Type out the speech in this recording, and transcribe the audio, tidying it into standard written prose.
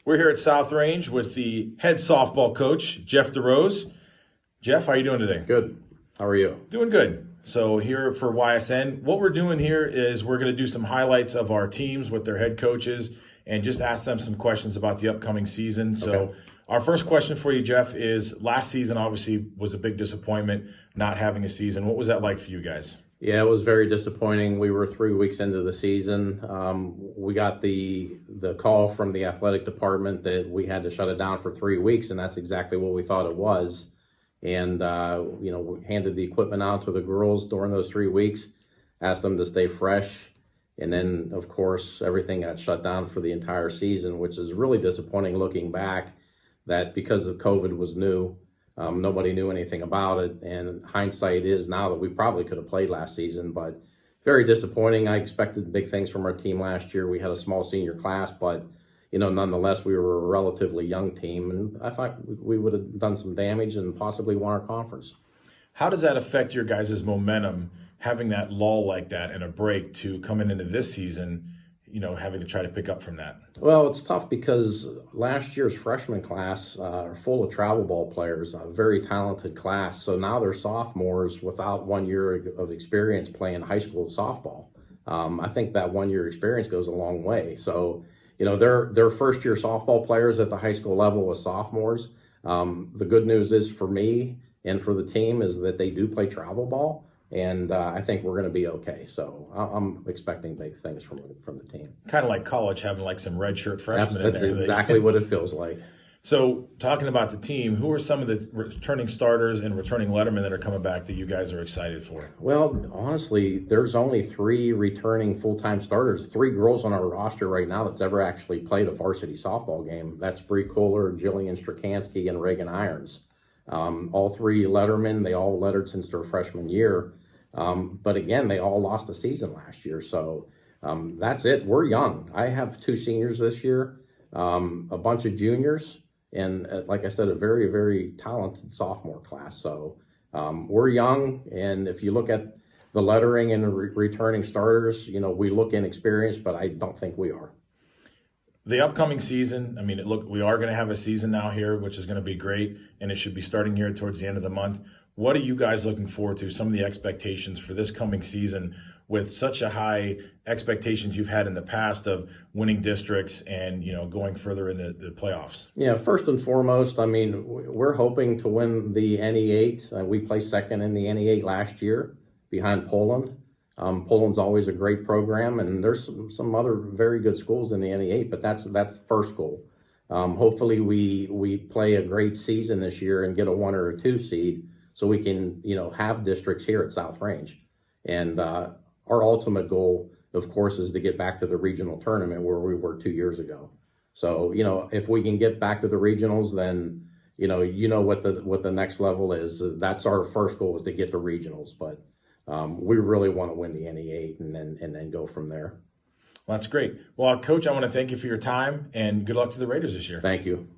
We're here at South Range with the head softball coach, Jeff DeRose. Jeff, how are you doing today? Good. How are you? Doing good. So here for YSN, what we're doing here is we're going to do some highlights of our teams with their head coaches and just ask them some questions about the upcoming season. So our first question for you, Jeff, is last season obviously was a big disappointment not having a season. What was that like for you guys? Yeah, it was very disappointing. We were 3 weeks into the season. We got the call from the athletic department that we had to shut it down for 3 weeks, and that's exactly what we thought it was. And, we handed the equipment out to the girls during those 3 weeks, asked them to stay fresh. And then, of course, everything got shut down for the entire season, which is really disappointing looking back, that because of COVID was new, nobody knew anything about it, and hindsight is now that we probably could have played last season, but very disappointing. I expected big things from our team last year. We had a small senior class, but nonetheless, we were a relatively young team, and I thought we would have done some damage and possibly won our conference. How does that affect your guys' momentum, having that lull like that and a break to coming into this season, having to try to pick up from that? Well, it's tough because last year's freshman class are full of travel ball players, a very talented class. So now they're sophomores without 1 year of experience playing high school softball. I think that 1 year experience goes a long way. So, they're first year softball players at the high school level as sophomores. The good news is for me and for the team is that they do play travel ball. And I think we're going to be okay. So I'm expecting big things from the team. Kind of like college, having like some redshirt freshmen That's in there. exactly what it feels like. So talking about the team, who are some of the returning starters and returning lettermen that are coming back that you guys are excited for? Well, honestly, there's only 3 returning full-time starters, 3 girls on our roster right now that's ever actually played a varsity softball game. That's Bree Kohler, Jillian Strakansky, and Reagan Irons. All 3 lettermen, they all lettered since their freshman year. But again, they all lost a season last year. So that's it. We're young. I have 2 seniors this year, a bunch of juniors, and like I said, a very, very talented sophomore class. So we're young. And if you look at the lettering and the returning starters, we look inexperienced, but I don't think we are. The upcoming season, we are going to have a season now here, which is going to be great, and it should be starting here towards the end of the month. What are you guys looking forward to? Some of the expectations for this coming season with such a high expectations you've had in the past of winning districts and, going further into the playoffs? Yeah, first and foremost, we're hoping to win the NE8. We placed second in the NE8 last year behind Poland. Poland's always a great program, and there's some other very good schools in the NE8, but that's the first goal. Hopefully we play a great season this year and get a 1 or a 2 seed so we can, have districts here at South Range. And our ultimate goal, of course, is to get back to the regional tournament where we were 2 years ago. So, if we can get back to the regionals, then, what the next level is. That's our first goal, is to get to regionals, but we really want to win the NE8 and then go from there. Well, that's great. Well, Coach, I want to thank you for your time and good luck to the Raiders this year. Thank you.